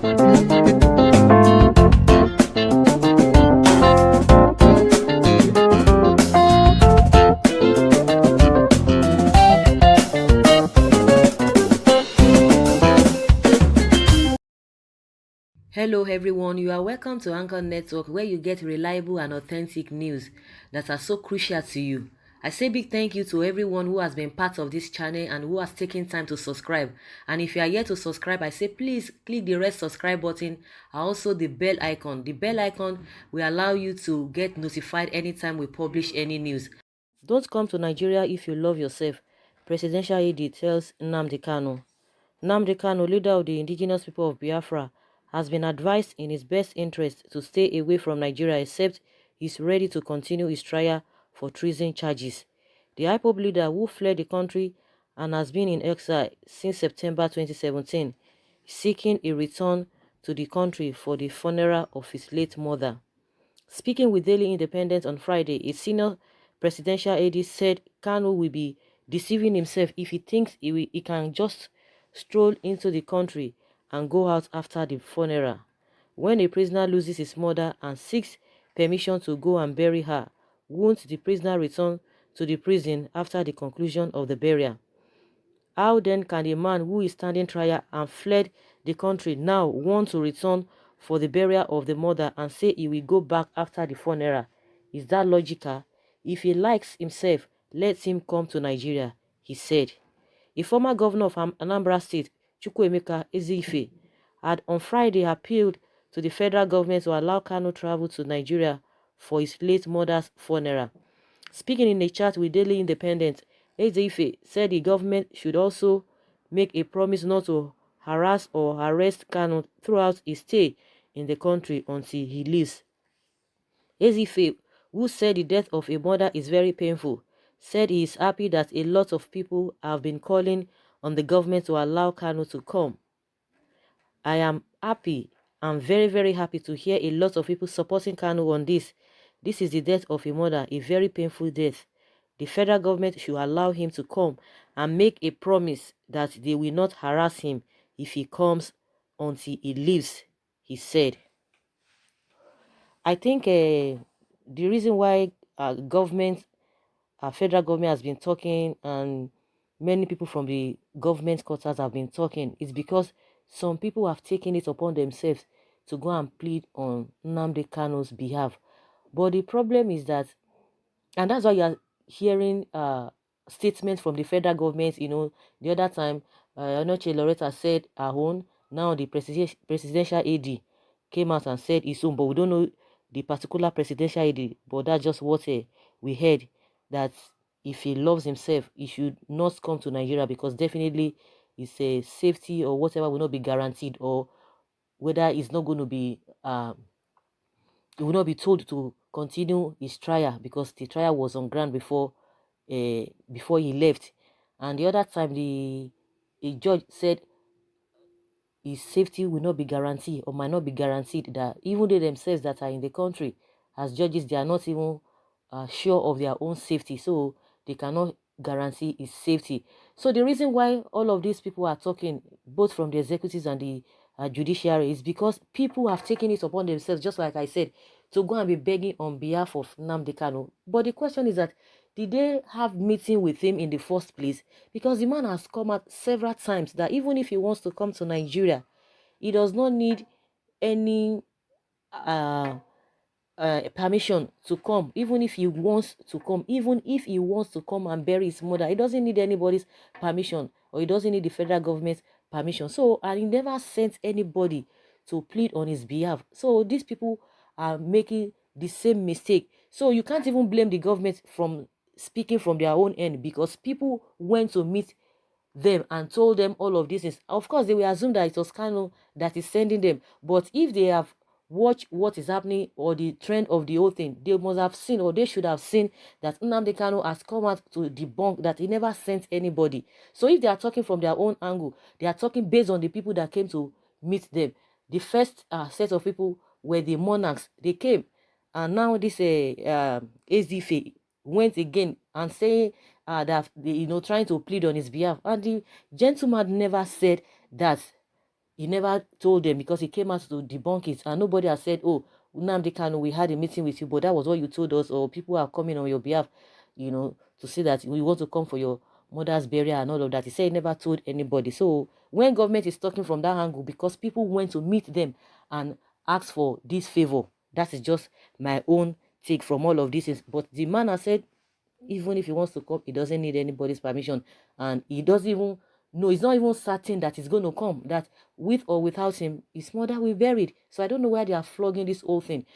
Hello everyone, you are welcome to Anchor Network where you get reliable and authentic news that are so crucial to you. I say big thank you to everyone who has been part of this channel and who has taken time to subscribe. And if you are yet to subscribe, I say please click the red subscribe button and also the bell icon. The bell icon will allow you to get notified anytime we publish any news. Don't come to Nigeria if you love yourself. Presidential Aide tells Nnamdi Kanu. Nnamdi Kanu, leader of the indigenous people of Biafra, has been advised in his best interest to stay away from Nigeria except he is ready to continue his trial for treason charges. The IPOB leader, who fled the country and has been in exile since September 2017, is seeking a return to the country for the funeral of his late mother. Speaking with Daily Independent on Friday, a senior presidential aide said Kanu will be deceiving himself if he thinks he can just stroll into the country and go out after the funeral. When a prisoner loses his mother and seeks permission to go and bury her, won't the prisoner return to the prison after the conclusion of the burial? How then can a man who is standing trial and fled the country now want to return for the burial of the mother and say he will go back after the funeral? Is that logical? If he likes himself, let him come to Nigeria, he said. A former governor of Anambra State, Chukwuemeka Eziife, had on Friday appealed to the federal government to allow Kanu travel to Nigeria for his late mother's funeral. Speaking in a chat with Daily Independent, Aide said the government should also make a promise not to harass or arrest Kanu throughout his stay in the country until he leaves. Aide, who said the death of a mother is very painful, said he is happy that a lot of people have been calling on the government to allow Kanu to come. I am happy. I'm very, very happy to hear a lot of people supporting Kanu on this. This is the death of a mother, a very painful death. The federal government should allow him to come and make a promise that they will not harass him if he comes until he leaves, he said. I think the reason why federal government has been talking and many people from the government quarters have been talking is because some people have taken it upon themselves to go and plead on Nnamdi Kanu's behalf. But the problem is that, and that's why you are hearing statements from the federal government. The other time, Anoche Loretta said her own. Now the presidential aide came out and said his own, but we don't know the particular presidential aide. But that's just what we heard, that if he loves himself, he should not come to Nigeria because definitely his safety or whatever will not be guaranteed, or whether it's not going to be he will not be told to continue his trial because the trial was on ground before he left. And the other time, the a judge said his safety will not be guaranteed or might not be guaranteed, that even they themselves that are in the country as judges, they are not even sure of their own safety, so they cannot guarantee his safety. So the reason why all of these people are talking, both from the executives and the judiciary, is because people have taken it upon themselves, just like I said, to go and be begging on behalf of Nnamdi Kanu. But the question is that, did they have meeting with him in the first place? Because the man has come out several times that even if he wants to come to Nigeria, he does not need any uh, permission to come. Even if he wants to come, even if he wants to come and bury his mother, he doesn't need anybody's permission, or he doesn't need the federal government's permission. So, and he never sent anybody to plead on his behalf. So these people are making the same mistake. So you can't even blame the government from speaking from their own end, because people went to meet them and told them all of these things. Of course, they will assume that it was Kanu that is sending them. But if they have watched what is happening or the trend of the whole thing, they must have seen, or they should have seen, that Nnamdi Kanu has come out to debunk that he never sent anybody. So if they are talking from their own angle, they are talking based on the people that came to meet them. The first set of people were the monarchs. They came. And now this SDF went again and saying that trying to plead on his behalf, and the gentleman never said that he never told them because he came out to debunk it, and nobody has said, oh, Nnamdi Kanu, we had a meeting with you, but that was what you told us, or people are coming on your behalf, to say that we want to come for your mother's burial and all of that. He said he never told anybody. So when government is talking from that angle, because people went to meet them and ask for this favor, that is just my own take from all of this. But the man has said, even if he wants to come, he doesn't need anybody's permission, and he doesn't even know, he's not even certain that he's going to come, that with or without him, his mother will be buried. So I don't know why they are flogging this whole thing,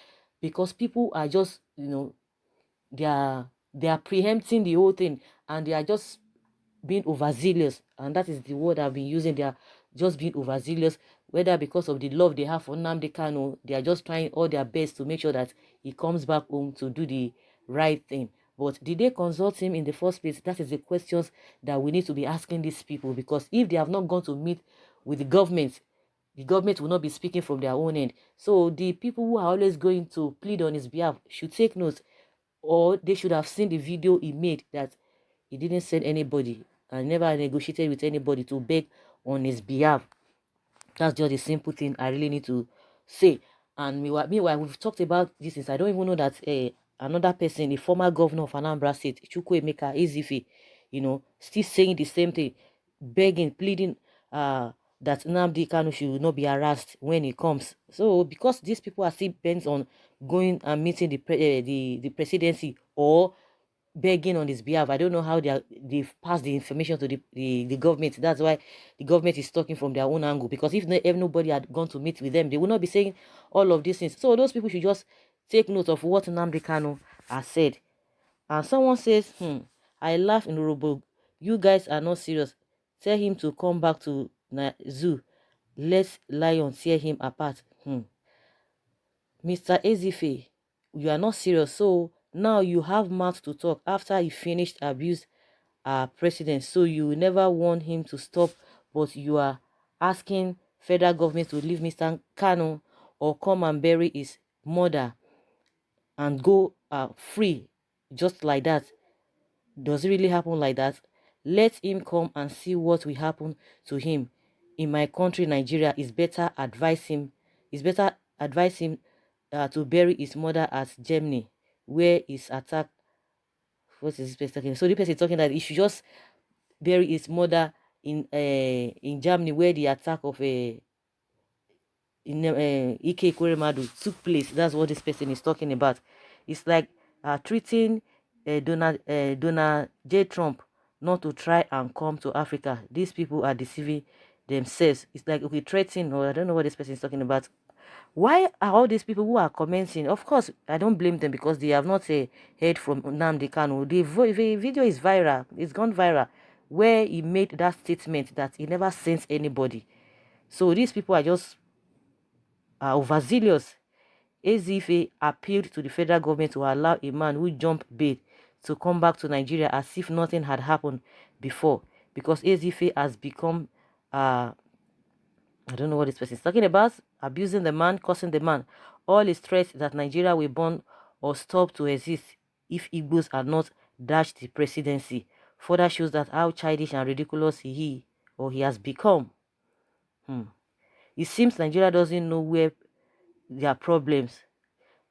because people are just, they are preempting the whole thing, and they are just being overzealous, and that is the word I've been using. They are just being overzealous, whether because of the love they have for Nnamdi Kanu. They are just trying all their best to make sure that he comes back home to do the right thing. But did they consult him in the first place? That is the questions that we need to be asking these people, because if they have not gone to meet with the government will not be speaking from their own end. So the people who are always going to plead on his behalf should take note, or they should have seen the video he made, that he didn't send anybody and never negotiated with anybody to beg on his behalf. That's just a simple thing I really need to say. And meanwhile, we've talked about this since I don't even know that another person, the former governor of Anambra State, Chukwuemeka Ezefe, still saying the same thing, begging, pleading that Nnamdi Kanu should not be harassed when he comes. So because these people are still bent on going and meeting the presidency, or begging on his behalf, I don't know how they've passed the information to the government. That's why the government is talking from their own angle, because if nobody had gone to meet with them, they would not be saying all of these things. So those people should just take note of what Nnamdi Kanu has said. And someone says, I laugh in Urobo, you guys are not serious. Tell him to come back to zoo. Let lion tear him apart. Mr. Ezefe, you are not serious. So now you have mouth to talk after he finished abuse our president. So you never want him to stop, but you are asking federal government to leave Mr. Kanu or come and bury his mother and go free just like that. Does it really happen like that? Let him come and see what will happen to him. In my country, Nigeria, is better advise him. It's better advise him to bury his mother at Germany, where his attack. What is this person talking? So the person is talking that he should just bury his mother in Germany, where the attack of Ike Ekweremadu took place. That's what this person is talking about. It's like treating Donald J. Trump not to try and come to Africa. These people are deceiving themselves. It's like, okay, threatening, or I don't know what this person is talking about. Why are all these people who are commenting? Of course, I don't blame them, because they have not heard from Nnamdi Kanu. The video is viral. It's gone viral, where he made that statement that he never sent anybody. So these people are just overzealous. Ezefe appealed to the federal government to allow a man who jumped bail to come back to Nigeria as if nothing had happened before, because Ezefe has become I don't know what this person is talking about, abusing the man, cursing the man. All his threats that Nigeria will burn or stop to exist if Igbos are not dashed the presidency further shows that how childish and ridiculous he has become. It seems Nigeria doesn't know where their problems.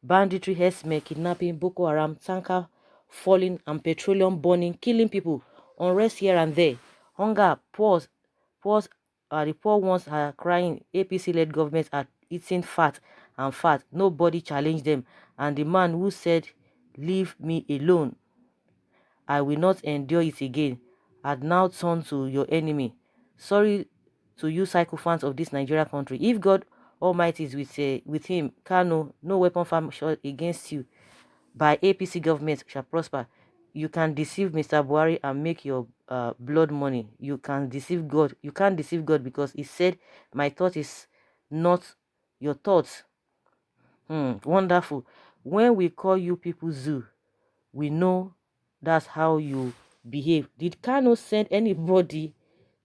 Banditry, herdsmen, kidnapping, Boko Haram, tanker falling, and petroleum burning, killing people, unrest here and there, hunger, poor, the poor ones are crying. APC-led governments are eating fat and fat. Nobody challenged them. And the man who said, "Leave me alone, I will not endure it again," had now turned to your enemy. Sorry to you sycophants of this Nigeria country. If God Almighty is with him, Kanu, no weapon formed against you by APC government shall prosper. You can deceive Mr. Buhari and make your blood money. You can deceive God. You can't deceive God, because he said, my thought is not your thoughts. Wonderful. When we call you people zoo, we know that's how you behave. Did Kanu send anybody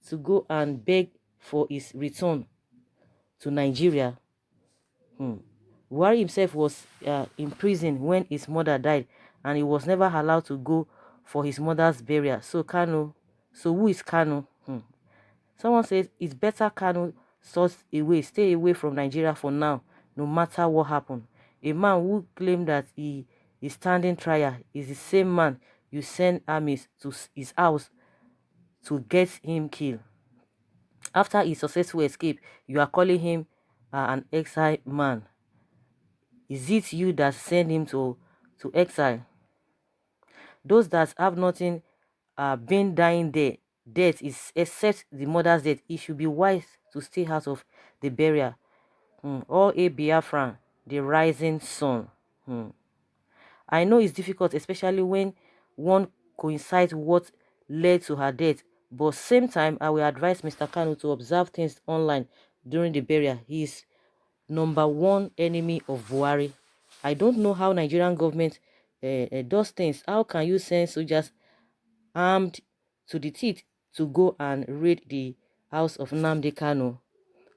to go and beg for his return to Nigeria? Buhari himself was in prison when his mother died, and he was never allowed to go for his mother's burial. So who is Kanu? Someone says it's better Kanu sort away, stay away from Nigeria for now, no matter what happened. A man who claimed that he is standing trial is the same man you send armies to his house to get him killed. After his successful escape, you are calling him an exile man. Is it you that send him to exile? Those that have nothing been dying there. Death is except the mother's death. It should be wise to stay out of the burial. Or a Biafran, the rising sun. I know it's difficult, especially when one coincides what led to her death. But same time, I will advise Mr. Kanu to observe things online during the burial. He is number one enemy of Buhari. I don't know how Nigerian government does things. How can you send soldiers armed to the teeth to go and raid the house of Nnamdi Kanu,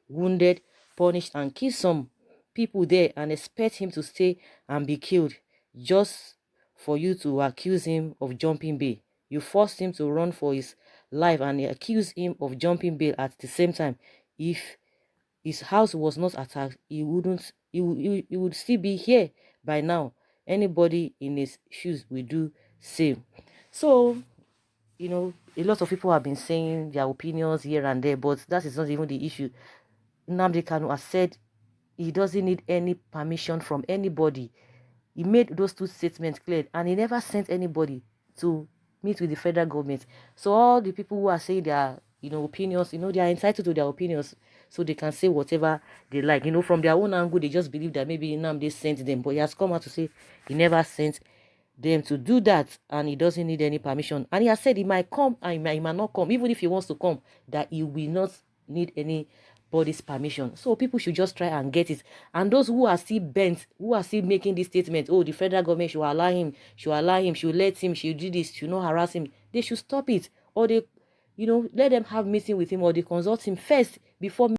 wounded, punished, and kill some people there, and expect him to stay and be killed just for you to accuse him of jumping bail? You forced him to run for his life and accuse him of jumping bail at the same time. If his house was not attacked, he would still be here by now. Anybody in his shoes will do same. So, a lot of people have been saying their opinions here and there, but that is not even the issue. Nnamdi Kanu has said he doesn't need any permission from anybody. He made those two statements clear, and he never sent anybody to meet with the federal government. So all the people who are saying their opinions, they are entitled to their opinions, so they can say whatever they like. From their own angle, they just believe that maybe Nnamdi sent them, but he has come out to say he never sent them to do that, and he doesn't need any permission. And he has said he might come and he might not come. Even if he wants to come, that he will not need anybody's permission. So people should just try and get it. And those who are still bent, who are still making this statement, oh, the federal government should allow him, should let him, should do this, should not harass him, they should stop it. Or they let them have meeting with him, or they consult him first before